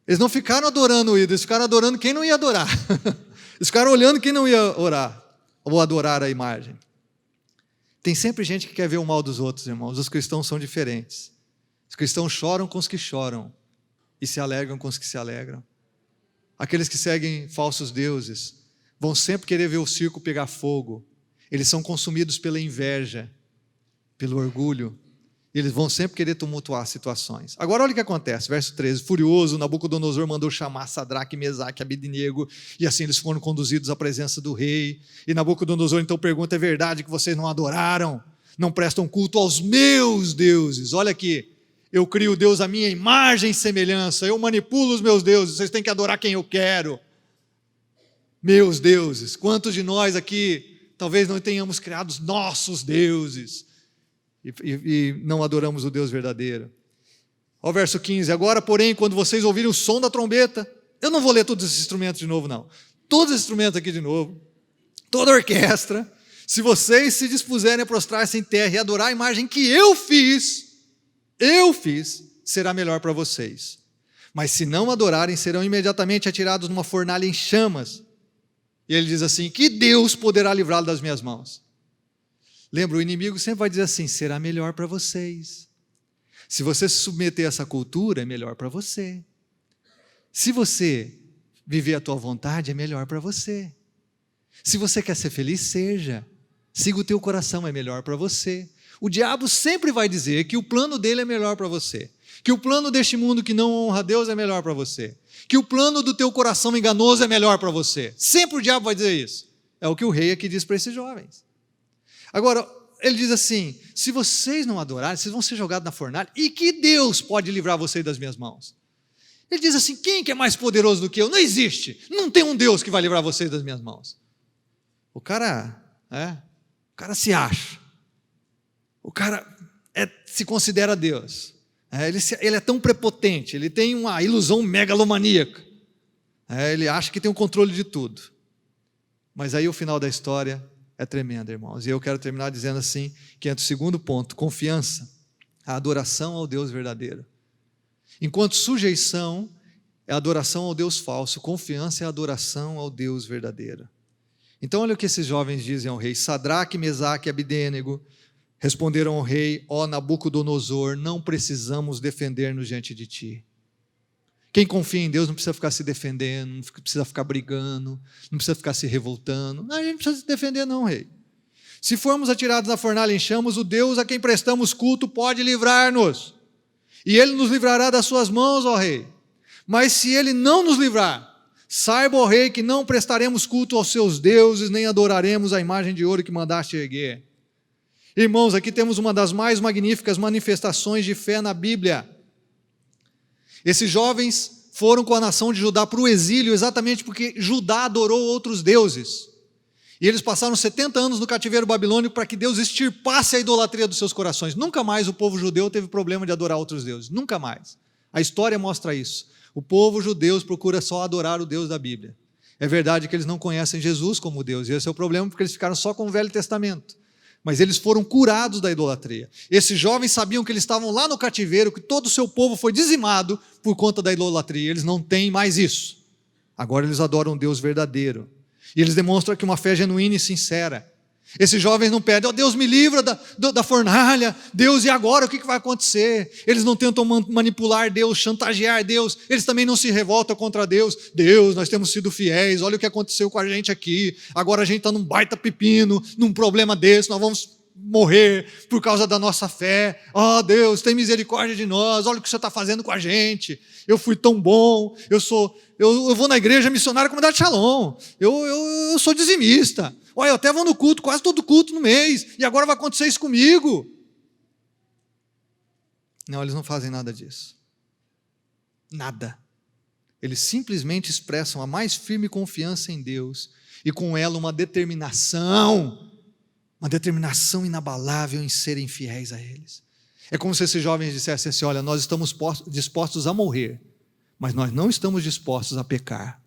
Speaker 1: Eles não ficaram adorando o ídolo, eles ficaram adorando quem não ia adorar. Eles ficaram olhando quem não ia orar ou adorar a imagem. Tem sempre gente que quer ver o mal dos outros, irmãos. Os cristãos são diferentes. Os cristãos choram com os que choram e se alegram com os que se alegram. Aqueles que seguem falsos deuses vão sempre querer ver o circo pegar fogo. Eles são consumidos pela inveja, pelo orgulho. Eles vão sempre querer tumultuar situações. Agora olha o que acontece, verso 13. Furioso, Nabucodonosor mandou chamar Sadraque, Mesaque e Abednego, e assim eles foram conduzidos à presença do rei. E Nabucodonosor então pergunta: é verdade que vocês não adoraram? Não prestam culto aos meus deuses? Olha aqui, eu crio o Deus à minha imagem e semelhança, eu manipulo os meus deuses, vocês têm que adorar quem eu quero. Meus deuses. Quantos de nós aqui talvez não tenhamos criado os nossos deuses e não adoramos o Deus verdadeiro? Olha o verso 15. Agora, porém, quando vocês ouvirem o som da trombeta, eu não vou ler todos esses instrumentos de novo, não. Todos os instrumentos aqui de novo, toda a orquestra. Se vocês se dispuserem a prostrar-se em terra e adorar a imagem que eu fiz, será melhor para vocês. Mas se não adorarem, serão imediatamente atirados numa fornalha em chamas. E ele diz assim: que Deus poderá livrá-lo das minhas mãos? Lembra, o inimigo sempre vai dizer assim: será melhor para vocês. Se você se submeter a essa cultura, é melhor para você. Se você viver a tua vontade, é melhor para você. Se você quer ser feliz, seja. Siga o teu coração, é melhor para você. O diabo sempre vai dizer que o plano dele é melhor para você, que o plano deste mundo que não honra a Deus é melhor para você, que o plano do teu coração enganoso é melhor para você. Sempre o diabo vai dizer isso. É o que o rei aqui diz para esses jovens. Agora, ele diz assim: se vocês não adorarem, vocês vão ser jogados na fornalha, e que Deus pode livrar vocês das minhas mãos? Ele diz assim: quem que é mais poderoso do que eu? Não existe, não tem um Deus que vai livrar vocês das minhas mãos. O cara se acha, o cara se considera Deus, ele é tão prepotente, ele tem uma ilusão megalomaníaca, ele acha que tem o controle de tudo. Mas aí o final da história é tremendo, irmãos, e eu quero terminar dizendo assim, que entra o segundo ponto: confiança, a adoração ao Deus verdadeiro. Enquanto sujeição é adoração ao Deus falso, confiança é adoração ao Deus verdadeiro. Então olha o que esses jovens dizem ao rei. Sadraque, Mesaque e Abednego responderam ao rei: ó Nabucodonosor, não precisamos defender-nos diante de ti. Quem confia em Deus não precisa ficar se defendendo, não precisa ficar brigando, não precisa ficar se revoltando. Não, a gente não precisa se defender não, rei. Se formos atirados na fornalha em chamas, o Deus a quem prestamos culto pode livrar-nos, e Ele nos livrará das suas mãos, ó rei. Mas se Ele não nos livrar, saiba, ó rei, que não prestaremos culto aos seus deuses, nem adoraremos a imagem de ouro que mandaste erguer. Irmãos, aqui temos uma das mais magníficas manifestações de fé na Bíblia. Esses jovens foram com a nação de Judá para o exílio exatamente porque Judá adorou outros deuses. E eles passaram 70 anos no cativeiro babilônico para que Deus extirpasse a idolatria dos seus corações. Nunca mais o povo judeu teve problema de adorar outros deuses. Nunca mais. A história mostra isso. O povo judeu procura só adorar o Deus da Bíblia. É verdade que eles não conhecem Jesus como Deus, e esse é o problema, porque eles ficaram só com o Velho Testamento. Mas eles foram curados da idolatria. Esses jovens sabiam que eles estavam lá no cativeiro, que todo o seu povo foi dizimado por conta da idolatria. Eles não têm mais isso. Agora eles adoram um Deus verdadeiro. E eles demonstram aqui uma fé genuína e sincera. Esses jovens não pedem: ó Deus, me livra da fornalha, Deus, e agora o que vai acontecer? Eles não tentam manipular Deus, chantagear Deus, eles também não se revoltam contra Deus. Deus, nós temos sido fiéis, olha o que aconteceu com a gente aqui, agora a gente está num baita pepino, num problema desse, nós vamos morrer por causa da nossa fé. Ó Deus, tem misericórdia de nós, olha o que você está fazendo com a gente, eu fui tão bom, eu vou na igreja missionária Comunidade Shalom, eu sou dizimista, olha, eu até vou no culto, quase todo culto no mês, e agora vai acontecer isso comigo. Não, eles não fazem nada disso. Nada. Eles simplesmente expressam a mais firme confiança em Deus, e com ela uma determinação inabalável em serem fiéis a eles. É como se esses jovens dissessem assim: olha, nós estamos dispostos a morrer, mas nós não estamos dispostos a pecar.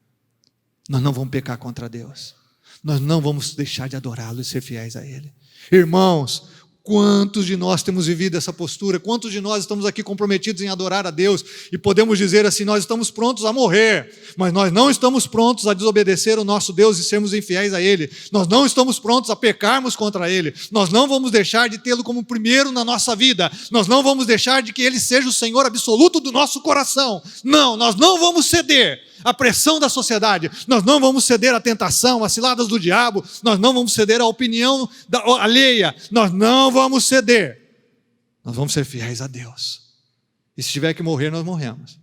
Speaker 1: Nós não vamos pecar contra Deus. Nós não vamos deixar de adorá-lo e ser fiéis a Ele. Irmãos, Quantos de nós temos vivido essa postura? Quantos de nós estamos aqui comprometidos em adorar a Deus e podemos dizer assim, nós estamos prontos a morrer, mas nós não estamos prontos a desobedecer o nosso Deus e sermos infiéis a Ele. Nós não estamos prontos a pecarmos contra Ele. Nós não vamos deixar de tê-lo como primeiro na nossa vida. Nós não vamos deixar de que Ele seja o Senhor absoluto do nosso coração. Não, nós não vamos ceder à pressão da sociedade. Nós não vamos ceder à tentação, às ciladas do diabo. Nós não vamos ceder à opinião alheia. Nós não vamos ceder. Nós vamos ser fiéis a Deus. E se tiver que morrer, nós morremos.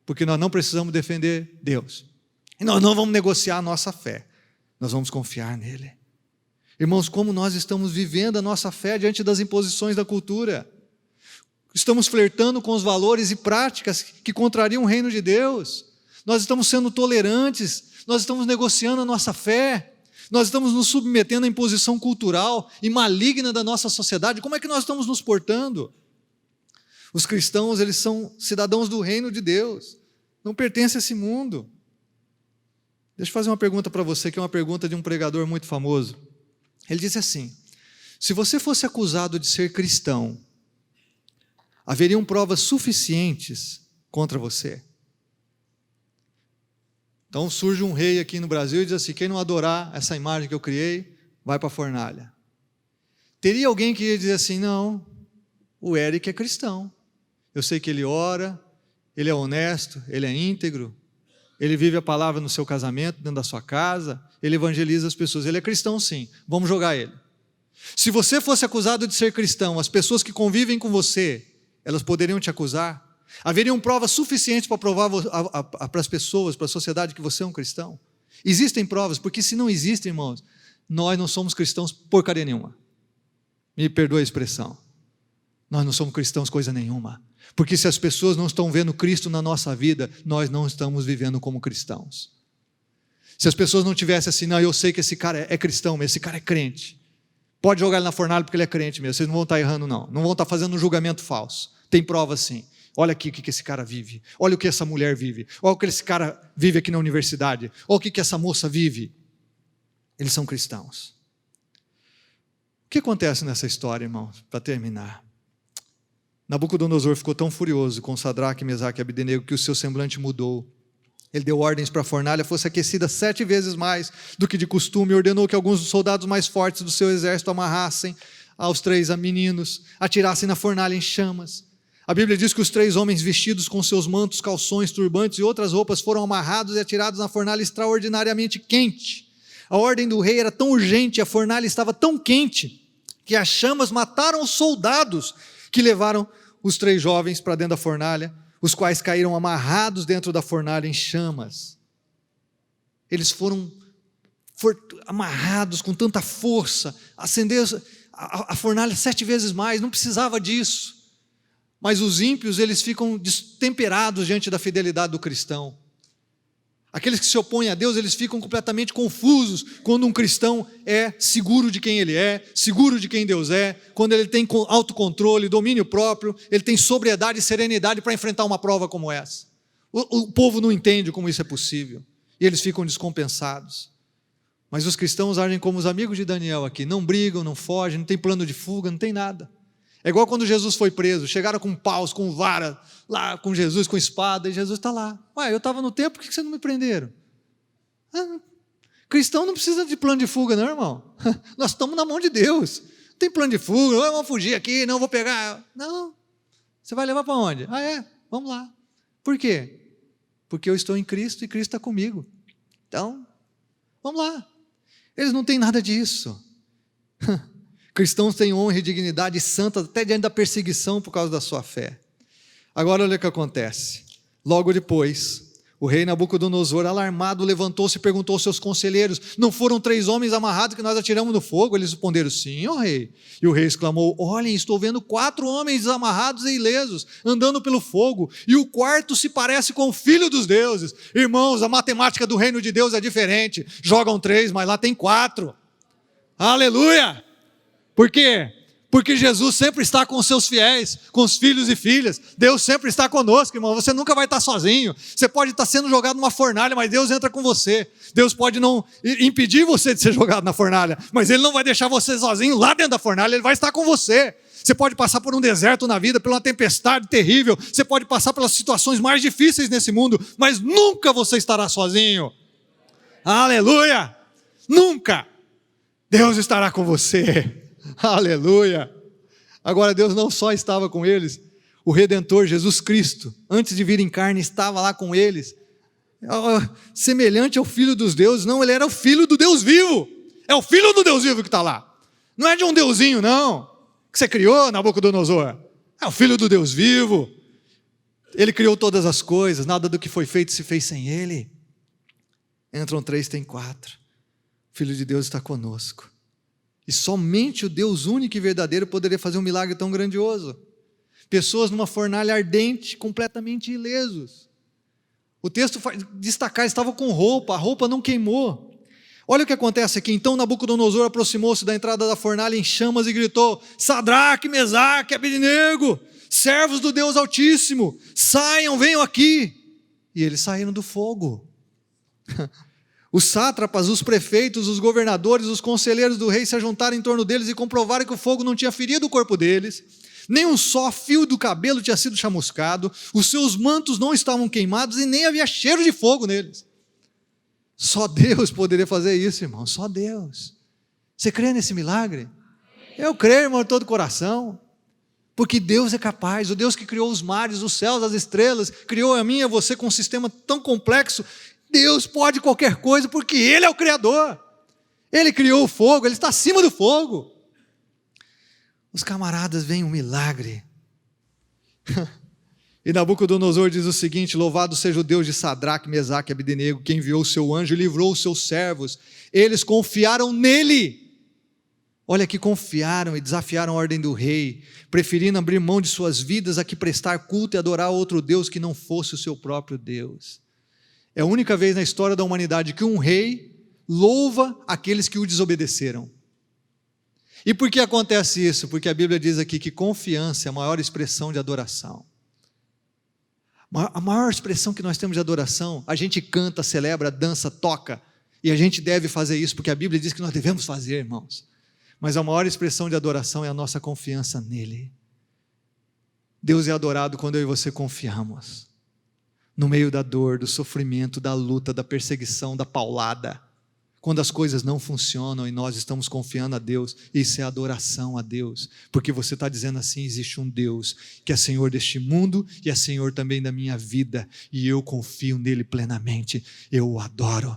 Speaker 1: Porque nós não precisamos defender Deus. E nós não vamos negociar a nossa fé. Nós vamos confiar nele. Irmãos, como nós estamos vivendo a nossa fé diante das imposições da cultura? Estamos flertando com os valores e práticas que contrariam o reino de Deus. Nós estamos sendo tolerantes. Nós estamos negociando a nossa fé. Nós estamos nos submetendo à imposição cultural e maligna da nossa sociedade. Como é que nós estamos nos portando? Os cristãos, eles são cidadãos do reino de Deus. Não pertencem a esse mundo. Deixa eu fazer uma pergunta para você, que é uma pergunta de um pregador muito famoso. Ele disse assim: se você fosse acusado de ser cristão, haveriam provas suficientes contra você? Então surge um rei aqui no Brasil e diz assim: quem não adorar essa imagem que eu criei, vai para a fornalha. Teria alguém que ia dizer assim: não, o Eric é cristão. Eu sei que ele ora, ele é honesto, ele é íntegro, ele vive a palavra no seu casamento, dentro da sua casa, ele evangeliza as pessoas. Ele é cristão sim, vamos jogar ele. Se você fosse acusado de ser cristão, as pessoas que convivem com você, elas poderiam te acusar? Haveriam provas suficientes para provar para as pessoas, para a sociedade, que você é um cristão? Existem provas, porque se não existem, irmãos, nós não somos cristãos porcaria nenhuma. Me perdoe a expressão. Nós não somos cristãos coisa nenhuma. Porque se as pessoas não estão vendo Cristo na nossa vida, nós não estamos vivendo como cristãos. Se as pessoas não tivessem assim: não, eu sei que esse cara é cristão mesmo, esse cara é crente. Pode jogar ele na fornalha porque ele é crente mesmo, vocês não vão estar errando não. Não vão estar fazendo um julgamento falso. Tem prova sim. Olha aqui o que esse cara vive. Olha o que essa mulher vive. Olha o que esse cara vive aqui na universidade. Olha o que essa moça vive. Eles são cristãos. O que acontece nessa história, irmãos? Para terminar. Nabucodonosor ficou tão furioso com Sadraque, Mesaque e Abdenego que o seu semblante mudou. Ele deu ordens para a fornalha fosse aquecida 7 vezes mais do que de costume e ordenou que alguns dos soldados mais fortes do seu exército amarrassem aos 3 meninos, atirassem na fornalha em chamas. A Bíblia diz que os 3 homens vestidos com seus mantos, calções, turbantes e outras roupas foram amarrados e atirados na fornalha extraordinariamente quente. A ordem do rei era tão urgente, a fornalha estava tão quente, que as chamas mataram os soldados que levaram os 3 jovens para dentro da fornalha, os quais caíram amarrados dentro da fornalha em chamas. Eles foram amarrados com tanta força, acendeu a fornalha 7 vezes mais, não precisava disso. Mas os ímpios, eles ficam destemperados diante da fidelidade do cristão. Aqueles que se opõem a Deus, eles ficam completamente confusos quando um cristão é seguro de quem ele é, seguro de quem Deus é, quando ele tem autocontrole, domínio próprio, ele tem sobriedade e serenidade para enfrentar uma prova como essa. O povo não entende como isso é possível, e eles ficam descompensados. Mas os cristãos agem como os amigos de Daniel aqui, não brigam, não fogem, não tem plano de fuga, não tem nada. É igual quando Jesus foi preso, chegaram com paus, com vara, lá com Jesus, com espada, e Jesus está lá. Ué, eu estava no templo, por que vocês não me prenderam? Cristão não precisa de plano de fuga não, irmão. Nós estamos na mão de Deus. Não tem plano de fuga, eu vou fugir aqui, não vou pegar. Não, você vai levar para onde? Vamos lá. Por quê? Porque eu estou em Cristo e Cristo está comigo. Então, vamos lá. Eles não têm nada disso. Cristãos têm honra e dignidade santa até diante da perseguição por causa da sua fé. Agora olha o que acontece. Logo depois, o rei Nabucodonosor, alarmado, levantou-se e perguntou aos seus conselheiros: não foram 3 homens amarrados que nós atiramos no fogo? Eles responderam: sim, ó rei. E o rei exclamou: olhem, estou vendo 4 homens amarrados e ilesos, andando pelo fogo, e o 4º se parece com o filho dos deuses. Irmãos, a matemática do reino de Deus é diferente. Jogam 3, mas lá tem 4. Aleluia! Por quê? Porque Jesus sempre está com os seus fiéis, com os filhos e filhas. Deus sempre está conosco, irmão. Você nunca vai estar sozinho. Você pode estar sendo jogado numa fornalha, mas Deus entra com você. Deus pode não impedir você de ser jogado na fornalha, mas Ele não vai deixar você sozinho lá dentro da fornalha. Ele vai estar com você. Você pode passar por um deserto na vida, por uma tempestade terrível. Você pode passar pelas situações mais difíceis nesse mundo, mas nunca você estará sozinho. Aleluia! Nunca! Deus estará com você. Aleluia! Agora Deus não só estava com eles, o Redentor Jesus Cristo, antes de vir em carne, estava lá com eles, semelhante ao Filho dos deuses. Não, Ele era o Filho do Deus vivo. É o Filho do Deus vivo que está lá. Não é de um deusinho não, que você criou, Nabucodonosor. É o Filho do Deus vivo. Ele criou todas as coisas, nada do que foi feito se fez sem Ele. Entram 3, tem 4. O Filho de Deus está conosco. E somente o Deus único e verdadeiro poderia fazer um milagre tão grandioso. Pessoas numa fornalha ardente, completamente ilesos. O texto faz destacar, estavam com roupa, a roupa não queimou. Olha o que acontece aqui. Então Nabucodonosor aproximou-se da entrada da fornalha em chamas e gritou: Sadraque, Mesaque, Abednego, servos do Deus Altíssimo, saiam, venham aqui. E eles saíram do fogo. Os sátrapas, os prefeitos, os governadores, os conselheiros do rei se ajuntaram em torno deles e comprovaram que o fogo não tinha ferido o corpo deles, nem um só fio do cabelo tinha sido chamuscado, os seus mantos não estavam queimados e nem havia cheiro de fogo neles. Só Deus poderia fazer isso, irmão, só Deus. Você crê nesse milagre? Eu creio, irmão, de todo o coração, porque Deus é capaz. O Deus que criou os mares, os céus, as estrelas, criou a mim e a você com um sistema tão complexo. Deus pode qualquer coisa, porque Ele é o Criador. Ele criou o fogo, Ele está acima do fogo. Os camaradas veem um milagre. E Nabucodonosor diz o seguinte: louvado seja o Deus de Sadraque, Mesaque e Abednego, que enviou o seu anjo e livrou os seus servos. Eles confiaram nele. Olha que confiaram e desafiaram a ordem do rei, preferindo abrir mão de suas vidas a que prestar culto e adorar outro Deus que não fosse o seu próprio Deus. É a única vez na história da humanidade que um rei louva aqueles que o desobedeceram. E por que acontece isso? Porque a Bíblia diz aqui que confiança é a maior expressão de adoração. A maior expressão que nós temos de adoração, a gente canta, celebra, dança, toca, e a gente deve fazer isso, porque a Bíblia diz que nós devemos fazer, irmãos. Mas a maior expressão de adoração é a nossa confiança nele. Deus é adorado quando eu e você confiamos. No meio da dor, do sofrimento, da luta, da perseguição, da paulada, quando as coisas não funcionam e nós estamos confiando a Deus, isso é adoração a Deus, porque você está dizendo assim: existe um Deus que é Senhor deste mundo e é Senhor também da minha vida, e eu confio nele plenamente, eu o adoro.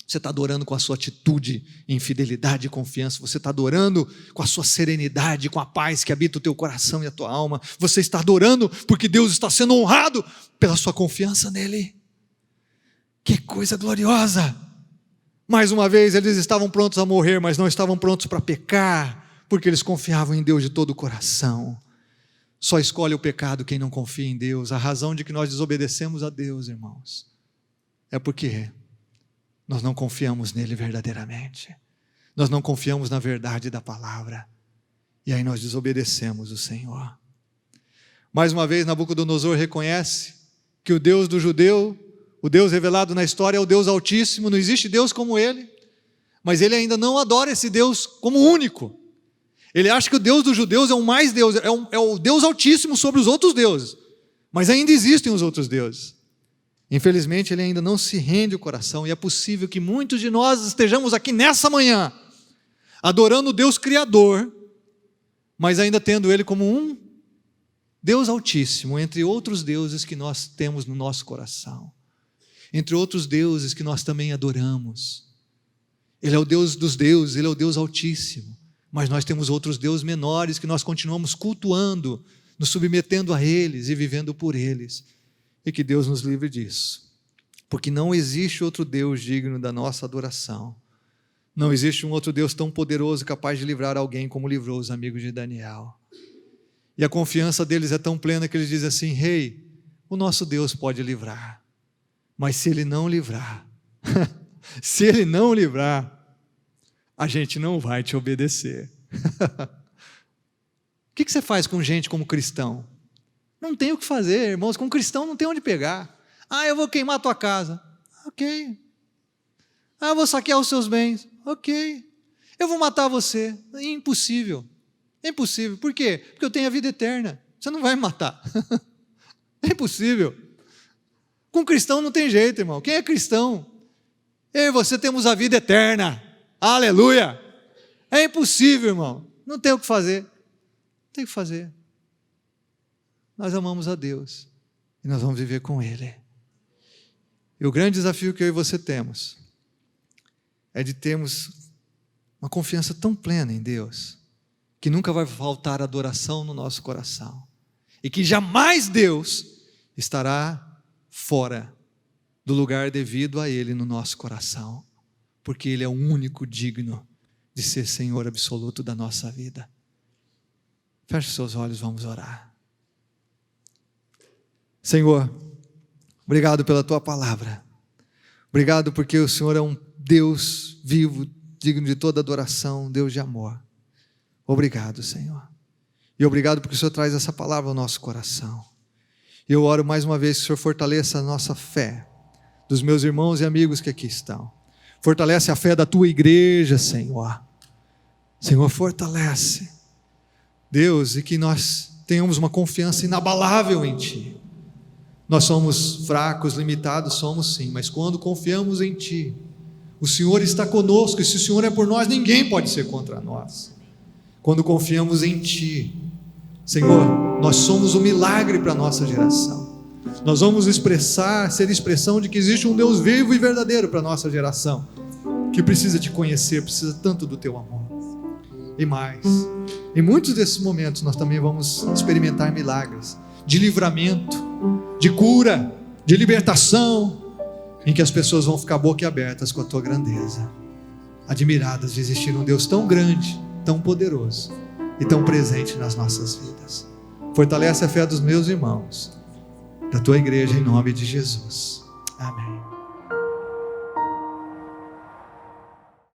Speaker 1: Você está adorando com a sua atitude em fidelidade e confiança, você está adorando com a sua serenidade, com a paz que habita o teu coração e a tua alma, você está adorando porque Deus está sendo honrado pela sua confiança nele. Que coisa gloriosa! Mais uma vez, eles estavam prontos a morrer, mas não estavam prontos para pecar, porque eles confiavam em Deus de todo o coração. Só escolhe o pecado quem não confia em Deus. A razão de que nós desobedecemos a Deus, irmãos, é porque nós não confiamos nele verdadeiramente. Nós não confiamos na verdade da palavra. E aí nós desobedecemos o Senhor. Mais uma vez, Nabucodonosor reconhece que o Deus do judeu, o Deus revelado na história, é o Deus Altíssimo. Não existe Deus como ele. Mas ele ainda não adora esse Deus como único. Ele acha que o Deus dos judeus é o mais Deus, é o Deus Altíssimo sobre os outros deuses. Mas ainda existem os outros deuses. Infelizmente, ele ainda não se rende o coração, e é possível que muitos de nós estejamos aqui nessa manhã, adorando o Deus Criador, mas ainda tendo Ele como um Deus Altíssimo, entre outros deuses que nós temos no nosso coração, entre outros deuses que nós também adoramos. Ele é o Deus dos deuses, Ele é o Deus Altíssimo, mas nós temos outros deuses menores que nós continuamos cultuando, nos submetendo a eles e vivendo por eles. E que Deus nos livre disso, porque não existe outro Deus digno da nossa adoração. Não existe um outro Deus tão poderoso, capaz de livrar alguém como livrou os amigos de Daniel. E a confiança deles é tão plena que eles dizem assim: rei, o nosso Deus pode livrar, mas se Ele não livrar, se Ele não livrar, a gente não vai te obedecer. O que você faz com gente como cristão? Não tem o que fazer, irmãos. Com cristão não tem onde pegar. Eu vou queimar a tua casa. Ok. Eu vou saquear os seus bens. Ok. Eu vou matar você. Impossível. É impossível. Por quê? Porque eu tenho a vida eterna. Você não vai me matar. É impossível. Com cristão não tem jeito, irmão. Quem é cristão? Eu e você temos a vida eterna. Aleluia. É impossível, irmão. Não tem o que fazer. Não tem o que fazer. Nós amamos a Deus. E nós vamos viver com Ele. E o grande desafio que eu e você temos é de termos uma confiança tão plena em Deus, que nunca vai faltar adoração no nosso coração. E que jamais Deus estará fora do lugar devido a Ele no nosso coração. Porque Ele é o único digno de ser Senhor absoluto da nossa vida. Feche seus olhos, vamos orar. Senhor, obrigado pela Tua palavra. Obrigado porque o Senhor é um Deus vivo, digno de toda adoração, Deus de amor. Obrigado, Senhor. E obrigado porque o Senhor traz essa palavra ao nosso coração. E eu oro mais uma vez que o Senhor fortaleça a nossa fé, dos meus irmãos e amigos que aqui estão. Fortalece a fé da Tua igreja, Senhor. Senhor, fortalece. Deus, e que nós tenhamos uma confiança inabalável em Ti. Nós somos fracos, limitados, somos sim, mas quando confiamos em Ti, o Senhor está conosco, e se o Senhor é por nós, ninguém pode ser contra nós. Quando confiamos em Ti, Senhor, nós somos um milagre para a nossa geração. Nós vamos ser expressão de que existe um Deus vivo e verdadeiro para a nossa geração, que precisa Te conhecer, precisa tanto do Teu amor. E mais, em muitos desses momentos nós também vamos experimentar milagres, de livramento, de cura, de libertação, em que as pessoas vão ficar boquiabertas com a Tua grandeza, admiradas de existir um Deus tão grande, tão poderoso e tão presente nas nossas vidas. Fortalece a fé dos meus irmãos, da Tua igreja, em nome de Jesus. Amém.